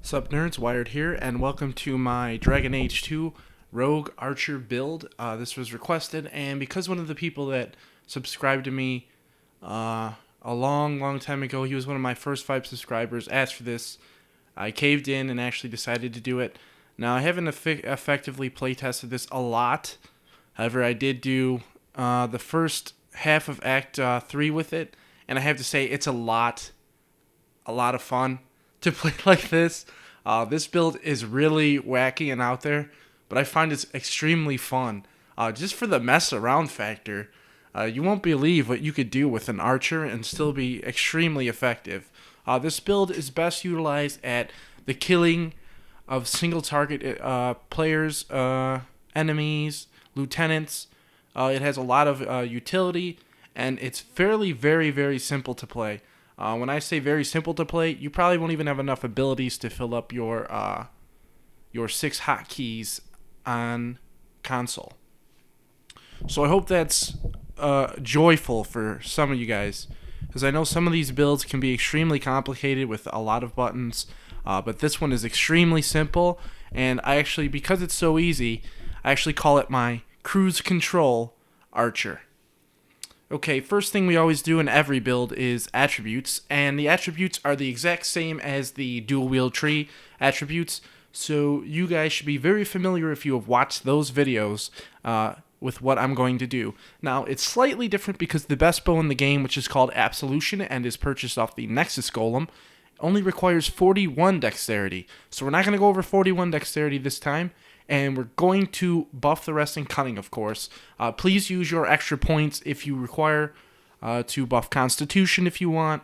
Sup nerds, Wired here, and welcome to my Dragon Age 2 Rogue Archer build. This was requested, and because one of the people that subscribed to me a long time ago, he was one of my first 5 subscribers, asked for this, I caved in and actually decided to do it. Now, I haven't effectively playtested this a lot. However, I did do the first half of Act 3 with it, and I have to say it's a lot of fun to play like this. This build is really wacky and out there, but I find it's extremely fun. Just for the mess around factor, you won't believe what you could do with an archer and still be extremely effective. This build is best utilized at the killing of single target players, enemies, lieutenants. It has a lot of utility, and it's very simple to play. When I say very simple to play, you probably won't even have enough abilities to fill up your 6 hotkeys on console. So I hope that's joyful for some of you guys, because I know some of these builds can be extremely complicated with a lot of buttons, but this one is extremely simple, and I actually, because it's so easy, I actually call it my cruise control archer. Okay, first thing we always do in every build is attributes, and the attributes are the exact same as the dual wield tree attributes, so you guys should be very familiar if you have watched those videos with what I'm going to do. Now, it's slightly different because the best bow in the game, which is called Absolution and is purchased off the Nexus Golem, only requires 41 dexterity, so we're not going to go over 41 dexterity this time. And we're going to buff the rest in cunning, of course. Please use your extra points if you require to buff constitution if you want,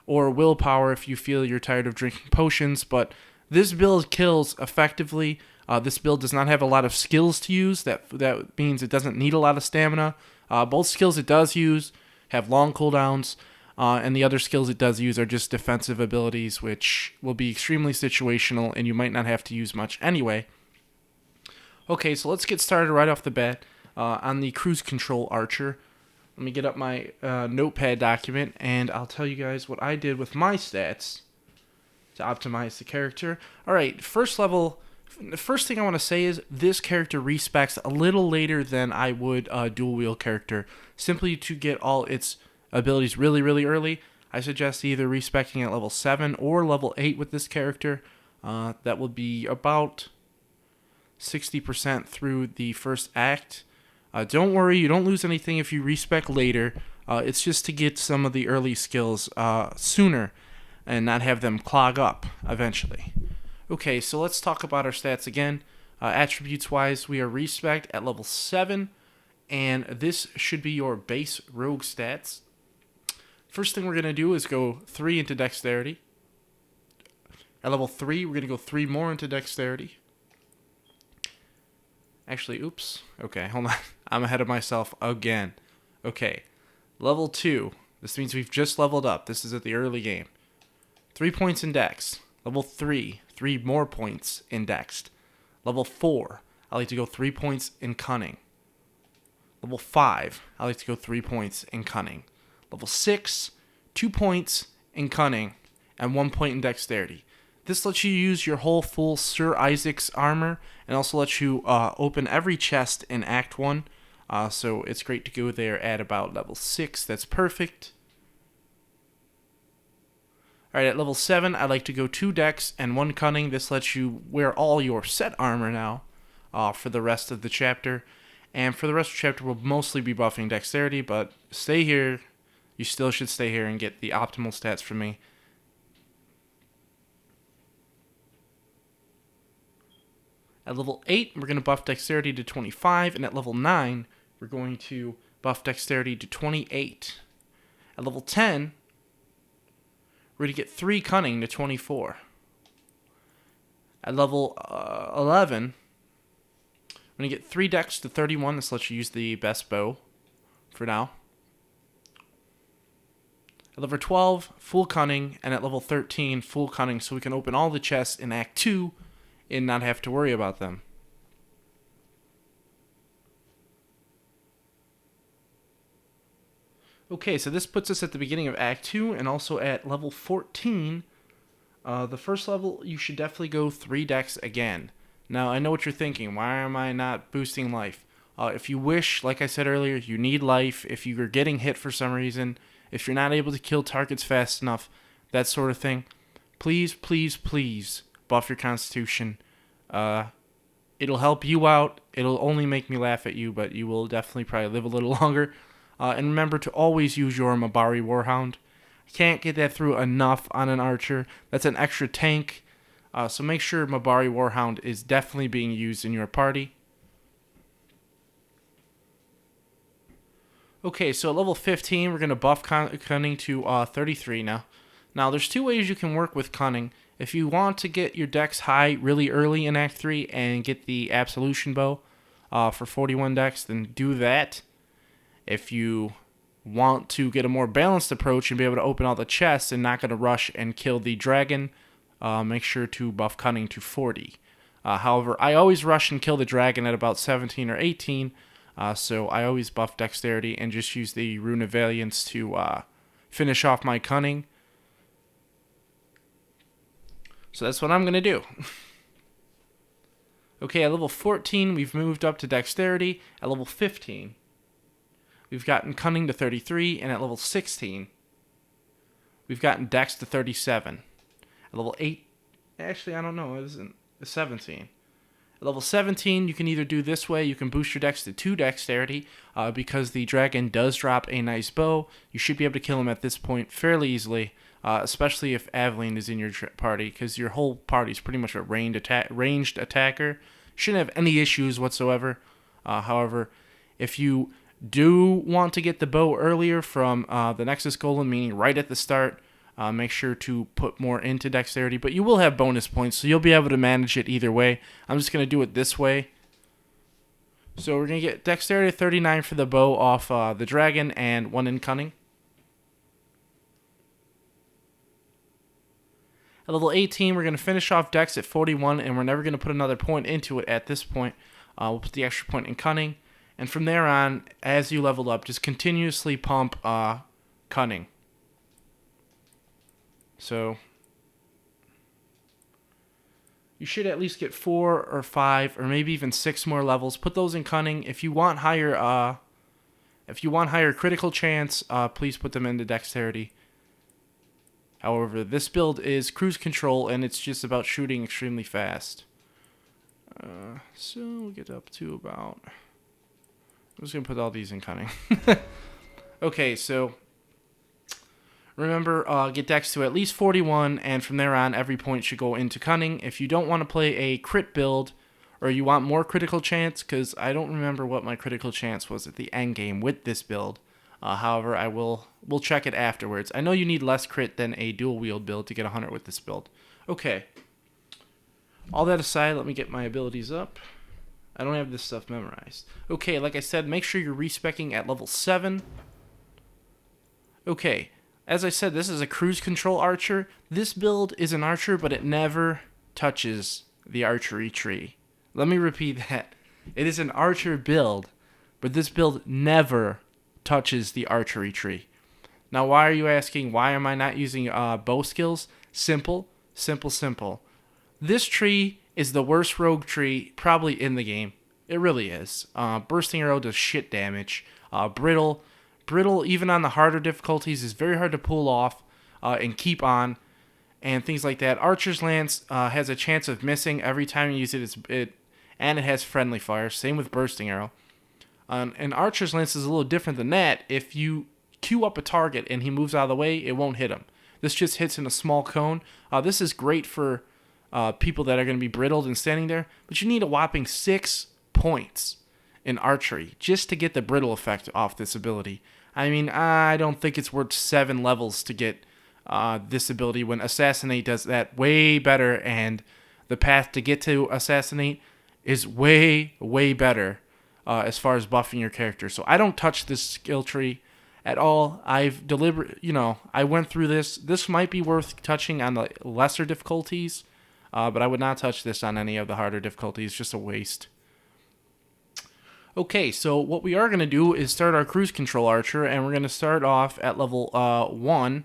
or willpower if you feel you're tired of drinking potions. But this build kills effectively. This build does not have a lot of skills to use. That means it doesn't need a lot of stamina. Both skills it does use have long cooldowns, and the other skills it does use are just defensive abilities, which will be extremely situational, and you might not have to use much anyway. Okay, so let's get started right off the bat on the cruise control archer. Let me get up my notepad document, and I'll tell you guys what I did with my stats to optimize the character. Alright, first level, the first thing I want to say is this character respecs a little later than I would a dual wield character, simply to get all its abilities really early. I suggest either respecing at level 7 or level 8 with this character. That will be about 60% through the first act. Don't worry, you don't lose anything if you respec later. It's just to get some of the early skills sooner and not have them clog up eventually. Okay, so let's talk about our stats again. Attributes wise, we are respec at level 7, and this should be your base rogue stats. First thing we're going to do is go 3 into dexterity. At level 3, we're going to go 3 more into dexterity. Actually, oops. Okay, hold on. I'm ahead of myself again. Okay, level 2. This means we've just leveled up. This is at the early game. 3 points in dex. Level 3, 3 more points in dex. Level 4, I like to go 3 points in cunning. Level 5, I like to go 3 points in cunning. Level 6, 2 points in cunning and 1 point in dexterity. This lets you use your whole full Sir Isaac's armor, and also lets you open every chest in Act 1. So it's great to go there at about level 6. That's perfect. Alright, at level 7, I like to go 2 dex and 1 cunning. This lets you wear all your set armor now for the rest of the chapter. And for the rest of the chapter, we'll mostly be buffing dexterity, but stay here. You still should stay here and get the optimal stats from me. At level 8, we're going to buff dexterity to 25, and at level 9, we're going to buff dexterity to 28. At level 10, we're going to get 3 cunning to 24. At level 11, we're going to get 3 dex to 31. This lets you use the best bow for now. At level 12, full cunning, and at level 13, full cunning, so we can open all the chests in Act 2 and not have to worry about them. Okay, so this puts us at the beginning of Act 2 and also at level 14 The first level, you should definitely go 3 decks again. Now, I know what you're thinking. Why am I not boosting life? If you wish, like I said earlier, you need life. If you're getting hit for some reason, if you're not able to kill targets fast enough, that sort of thing, please, please, please buff your constitution. It'll help you out. It'll only make me laugh at you, but you will definitely probably live a little longer. And remember to always use your Mabari Warhound. Can't get that through enough on an archer. That's an extra tank. So make sure Mabari Warhound is definitely being used in your party. Okay, so at level 15, we're going to buff Cunning to 33 now. Now, there's 2 ways you can work with Cunning. If you want to get your dex high really early in Act 3 and get the Absolution Bow for 41 dex, then do that. If you want to get a more balanced approach and be able to open all the chests and not going to rush and kill the dragon, make sure to buff Cunning to 40. However, I always rush and kill the dragon at about 17 or 18, so I always buff Dexterity and just use the Rune of Valiance to finish off my Cunning. So that's what I'm going to do. Okay, at level 14, we've moved up to Dexterity. At level 15, we've gotten Cunning to 33, and at level 16, we've gotten Dex to 37. At level 8, actually, I don't know, it isn't 17. At level 17, you can either do this way, you can boost your Dex to 2 Dexterity, because the dragon does drop a nice bow. You should be able to kill him at this point fairly easily, especially if Aveline is in your party, because your whole party is pretty much a ranged attacker. Shouldn't have any issues whatsoever. However, if you do want to get the bow earlier from the Nexus Golem, meaning right at the start, make sure to put more into Dexterity, but you will have bonus points, so you'll be able to manage it either way. I'm just going to do it this way. So we're going to get Dexterity 39 for the bow off the dragon and 1 in Cunning. At level 18, we're going to finish off Dex at 41, and we're never going to put another point into it at this point. We'll put the extra point in Cunning, and from there on, as you level up, just continuously pump Cunning. So you should at least get 4 or 5 or maybe even 6 more levels. Put those in Cunning. If you want higher critical chance, please put them into Dexterity. However, this build is cruise control, and it's just about shooting extremely fast. So we'll get up to about... I'm just going to put all these in Cunning. Okay, so remember, get Dex to at least 41, and from there on, every point should go into Cunning. If you don't want to play a crit build, or you want more critical chance, because I don't remember what my critical chance was at the end game with this build. However, we'll check it afterwards. I know you need less crit than a dual wield build to get 100 with this build. Okay. All that aside, let me get my abilities up. I don't have this stuff memorized. Okay, like I said, make sure you're respeccing at level 7. Okay, as I said, this is a cruise control archer. This build is an archer, but it never touches the archery tree. Let me repeat that. It is an archer build, but this build never touches the archery tree. Now, why are you asking, why am I not using bow skills? Simple. This tree is the worst rogue tree probably in the game. It really is. Bursting Arrow does shit damage. Brittle, even on the harder difficulties, is very hard to pull off and keep on, and things like that. Archer's Lance has a chance of missing every time you use it, and it has friendly fire. Same with Bursting Arrow. And Archer's Lance is a little different than that. If you queue up a target and he moves out of the way, it won't hit him. This just hits in a small cone. This is great for people that are going to be brittled and standing there, but you need a whopping 6 points in archery just to get the brittle effect off this ability. I mean, I don't think it's worth 7 levels to get this ability when Assassinate does that way better, and the path to get to Assassinate is way, way better as far as buffing your character. So I don't touch this skill tree at all. I went through this. This might be worth touching on the lesser difficulties, but I would not touch this on any of the harder difficulties. Just a waste. Okay, so what we are going to do is start our cruise control archer, and we're going to start off at level 1.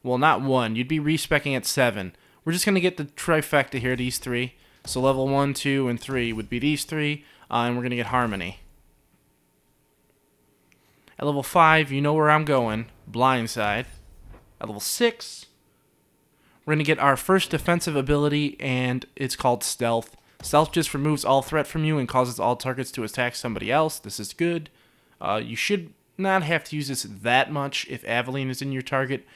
Well, not 1. You'd be respeccing at 7. we're just going to get the trifecta here, these three. So level 1, 2, and 3 would be these three, and we're going to get Harmony. At level 5, you know where I'm going, Blindside. At level 6, we're going to get our first defensive ability, and it's called Stealth. Stealth just removes all threat from you and causes all targets to attack somebody else. This is good. You should not have to use this that much if Aveline is in your target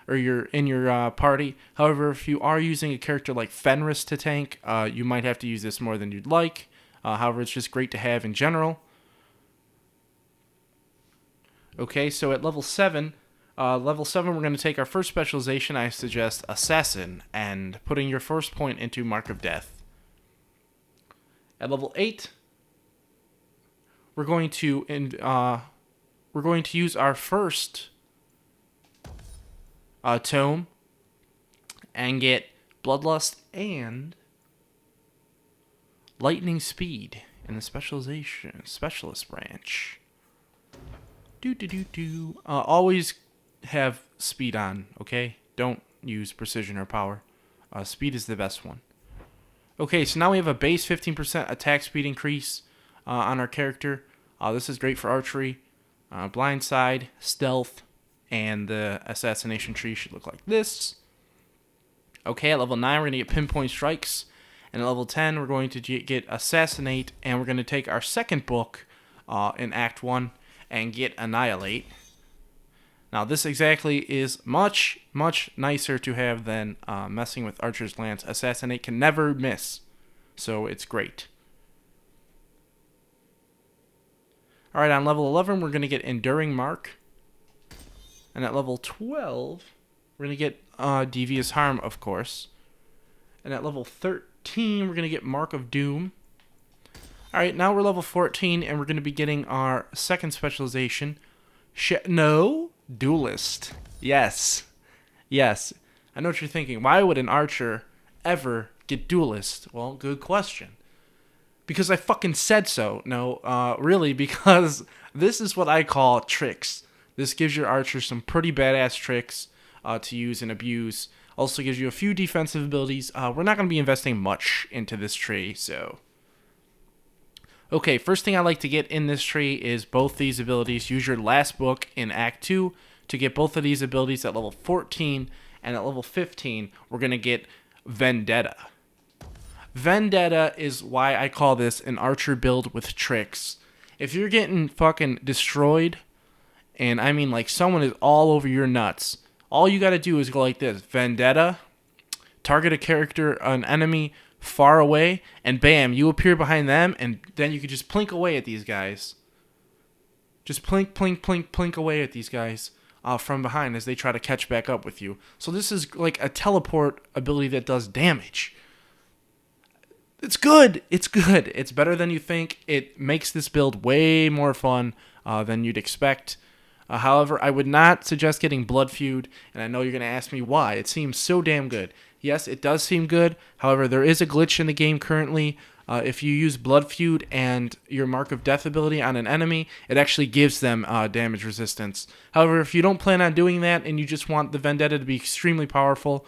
or you're in your party. However, if you are using a character like Fenris to tank, you might have to use this more than you'd like. However, it's just great to have in general. Okay, so at level 7, we're going to take our first specialization. I suggest Assassin, and putting your first point into Mark of Death. At level 8, we're going to use our first tome and get Bloodlust and Lightning Speed in the specialist branch. Always have speed on, okay? Don't use precision or power. Speed is the best one. Okay, so now we have a base 15% attack speed increase on our character. This is great for archery. Blindside, Stealth, and the assassination tree should look like this. Okay, at level 9, we're going to get Pinpoint Strikes. And at level 10, we're going to get Assassinate, and we're going to take our second book in Act 1 and get Annihilate. Now, this exactly is much, much nicer to have than messing with Archer's Lance. Assassinate can never miss, so it's great. Alright, on level 11, we're going to get Enduring Mark. And at level 12, we're going to get Devious Harm, of course. And at level 13, we're going to get Mark of Doom. Alright, now we're level 14, and we're going to be getting our second specialization. Duelist. Yes. Yes. I know what you're thinking. Why would an archer ever get Duelist? Well, good question. Because I fucking said so. No, really, because this is what I call tricks. This gives your archer some pretty badass tricks to use and abuse. Also gives you a few defensive abilities. We're not going to be investing much into this tree, so... Okay, first thing I like to get in this tree is both these abilities. Use your last book in Act 2 to get both of these abilities at level 14, and at level 15, we're going to get Vendetta. Vendetta is why I call this an archer build with tricks. If you're getting fucking destroyed, and I mean like someone is all over your nuts, all you got to do is go like this. Vendetta, target a character, an enemy far away, and bam, you appear behind them, and then you can just plink away at these guys. Just plink, plink, plink, plink away at these guys from behind as they try to catch back up with you. So this is like a teleport ability that does damage. It's good. It's good. It's better than you think. It makes this build way more fun than you'd expect. However, I would not suggest getting Blood Feud, and I know you're going to ask me why. It seems so damn good. Yes, it does seem good. However, there is a glitch in the game currently. If you use Blood Feud and your Mark of Death ability on an enemy, it actually gives them damage resistance. However, if you don't plan on doing that and you just want the Vendetta to be extremely powerful,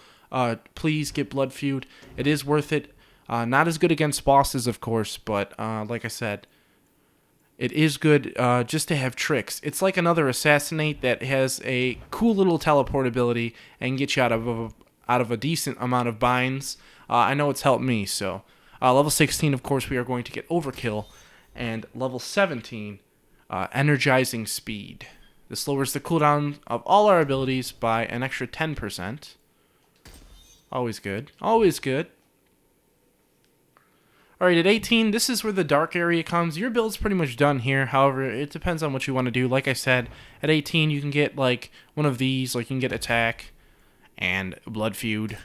please get Blood Feud. It is worth it. Not as good against bosses, of course, but like I said, it is good just to have tricks. It's like another Assassinate that has a cool little teleport ability and get you out of a decent amount of binds. I know it's helped me, so... level 16, of course, we are going to get Overkill. And level 17, Energizing Speed. This lowers the cooldown of all our abilities by an extra 10%. Always good. Always good. Alright, at 18, this is where the dark area comes. Your build's pretty much done here. However, it depends on what you want to do. Like I said, at 18, you can get, like, one of these. Like, you can get Attack and Blood Feud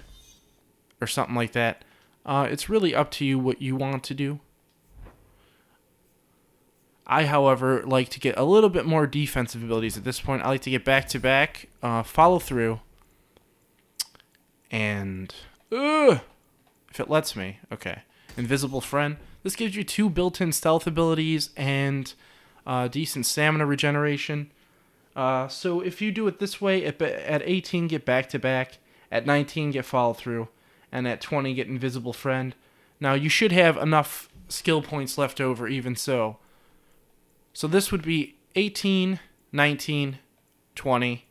or something like that. It's really up to you what you want to do. I, however, like to get a little bit more defensive abilities at this point. I like to get back-to-back, follow through, and... if it lets me. Okay. Invisible Friend. This gives you 2 built-in stealth abilities and decent stamina regeneration. So if you do it this way, at 18, get back-to-back. At 19, get follow-through. and at 20 get Invisible Friend. Now, you should have enough skill points left over even so. So this would be 18, 19, 20.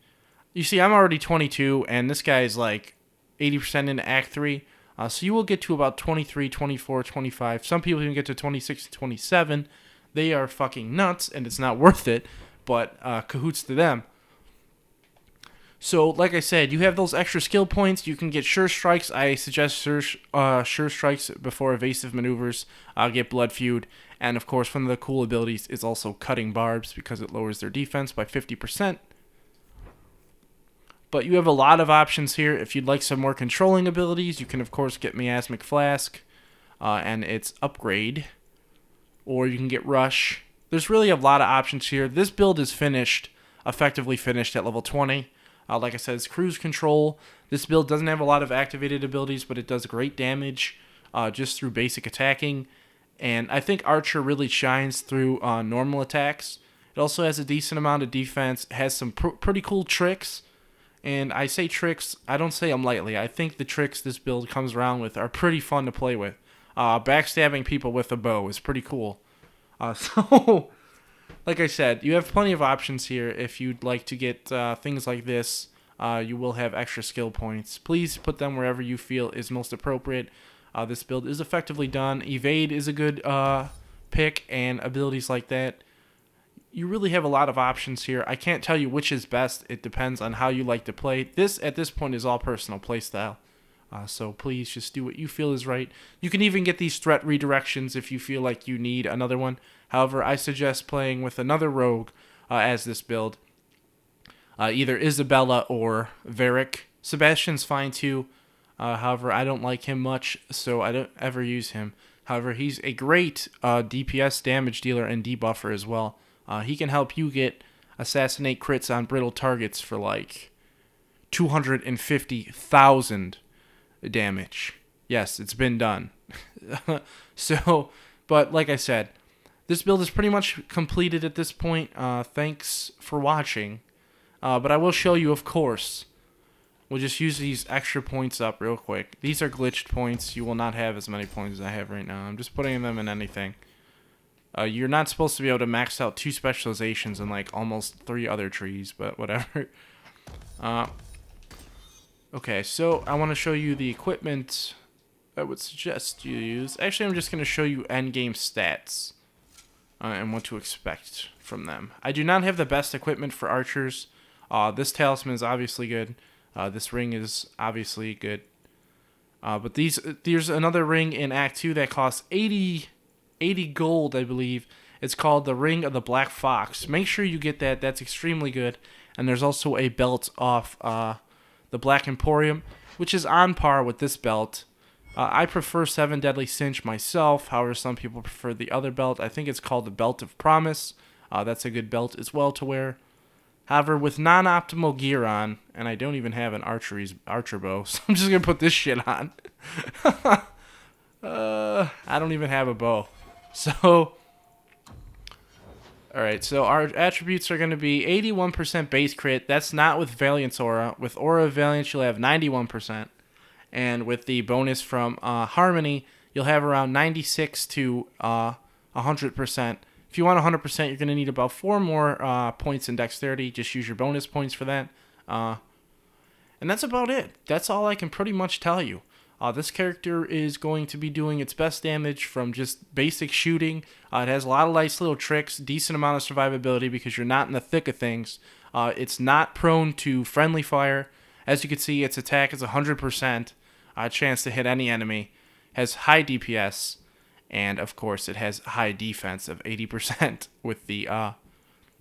You see, I'm already 22, and this guy is like 80% into Act 3. So you will get to about 23, 24, 25. Some people even get to 26 and 27. They are fucking nuts, and it's not worth it, but cahoots to them. So, like I said, you have those extra skill points. You can get Sure Strikes. I suggest Sure Strikes before Evasive Maneuvers. Get Blood Feud. And, of course, one of the cool abilities is also Cutting Barbs because it lowers their defense by 50%. But you have a lot of options here. If you'd like some more controlling abilities, you can, of course, get Miasmic Flask and its upgrade. Or you can get Rush. There's really a lot of options here. This build is effectively finished at level 20. Like I said, it's Cruise Control. This build doesn't have a lot of activated abilities, but it does great damage just through basic attacking. And I think Archer really shines through normal attacks. It also has a decent amount of defense. It has some pretty cool tricks. And I say tricks, I don't say them lightly. I think the tricks this build comes around with are pretty fun to play with. Backstabbing people with a bow is pretty cool. So... Like I said, you have plenty of options here. If you'd like to get things like this, you will have extra skill points. Please put them wherever you feel is most appropriate. This build is effectively done. Evade is a good pick, and abilities like that. You really have a lot of options here. I can't tell you which is best. It depends on how you like to play. This, at this point, is all personal playstyle. So please just do what you feel is right. You can even get these threat redirections if you feel like you need another one. However, I suggest playing with another rogue as this build. Either Isabella or Varric. Sebastian's fine too. However, I don't like him much, so I don't ever use him. However, he's a great DPS damage dealer and debuffer as well. He can help you get assassinate crits on brittle targets for like 250,000 damage. Yes, it's been done. So, but like I said, this build is pretty much completed at this point. Thanks for watching. But I will show you, of course. We'll just use these extra points up real quick. These are glitched points. You will not have as many points as I have right now. I'm just putting them in anything. You're not supposed to be able to max out 2 specializations and like almost 3 other trees, but whatever. Okay, so I want to show you the equipment I would suggest you use. Actually, I'm just going to show you endgame stats and what to expect from them. I do not have the best equipment for archers. This talisman is obviously good. This ring is obviously good. But there's another ring in Act 2 that costs 80 gold, I believe. It's called the Ring of the Black Fox. Make sure you get that. That's extremely good. And there's also a belt off the Black Emporium, which is on par with this belt. I prefer 7 Deadly Cinch myself. However, some people prefer the other belt. I think it's called the Belt of Promise. That's a good belt as well to wear. However, with non-optimal gear on, and I don't even have an archer bow, so I'm just going to put this shit on. I don't even have a bow. So, alright, so our attributes are going to be 81% base crit. That's not with Valiant's Aura. With Aura of Valiance, you'll have 91%. And with the bonus from Harmony, you'll have around 96 to 100%. If you want 100%, you're going to need about 4 more points in Dexterity. Just use your bonus points for that. And that's about it. That's all I can pretty much tell you. This character is going to be doing its best damage from just basic shooting. It has a lot of nice little tricks, decent amount of survivability because you're not in the thick of things. It's not prone to friendly fire. As you can see, its attack is 100%. Chance to hit any enemy. Has high DPS. And, of course, it has high defense of 80% with the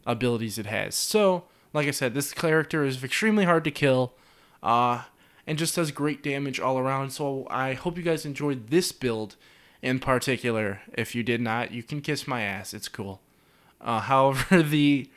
abilities it has. So, like I said, this character is extremely hard to kill. And just does great damage all around. So I hope you guys enjoyed this build in particular. If you did not, you can kiss my ass. It's cool. However, the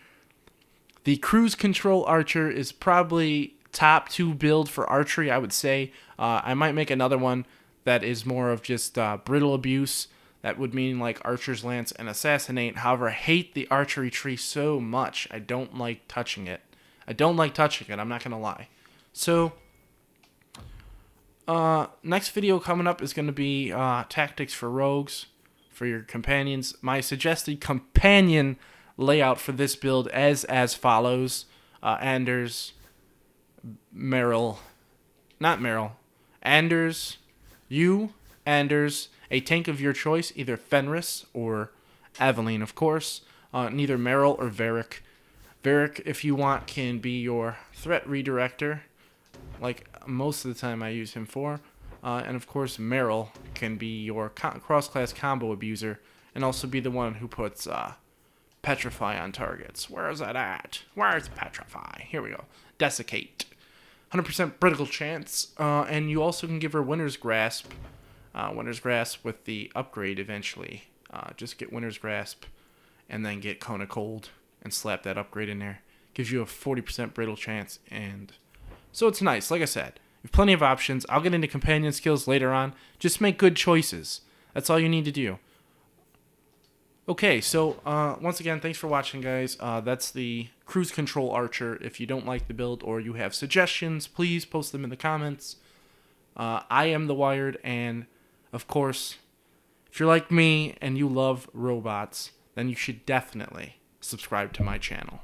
Cruise Control Archer is probably top 2 build for archery, I would say. I might make another one that is more of just brittle abuse. That would mean like Archer's Lance and Assassinate. However, I hate the archery tree so much. I don't like touching it. I'm not going to lie. So... Next video coming up is going to be tactics for rogues, for your companions. My suggested companion layout for this build is as follows. Anders, Meryl, not Meryl, Anders, you, Anders, a tank of your choice, either Fenris or Evelyn, of course. Neither Meryl or Varric. Varric, if you want, can be your threat redirector, like most of the time I use him for. And of course, Meryl can be your cross-class combo abuser, and also be the one who puts Petrify on targets. Where is that at? Where's Petrify? Here we go. Desiccate. 100% critical chance. And you also can give her Winter's Grasp. Winter's Grasp with the upgrade eventually. Just get Winter's Grasp and then get Cone of Cold and slap that upgrade in there. Gives you a 40% brittle chance, and so it's nice. Like I said, you have plenty of options. I'll get into companion skills later on. Just make good choices. That's all you need to do. Okay, so once again, thanks for watching, guys. That's the Cruise Control Archer. If you don't like the build or you have suggestions, please post them in the comments. I am The Wired, and of course, if you're like me and you love robots, then you should definitely subscribe to my channel.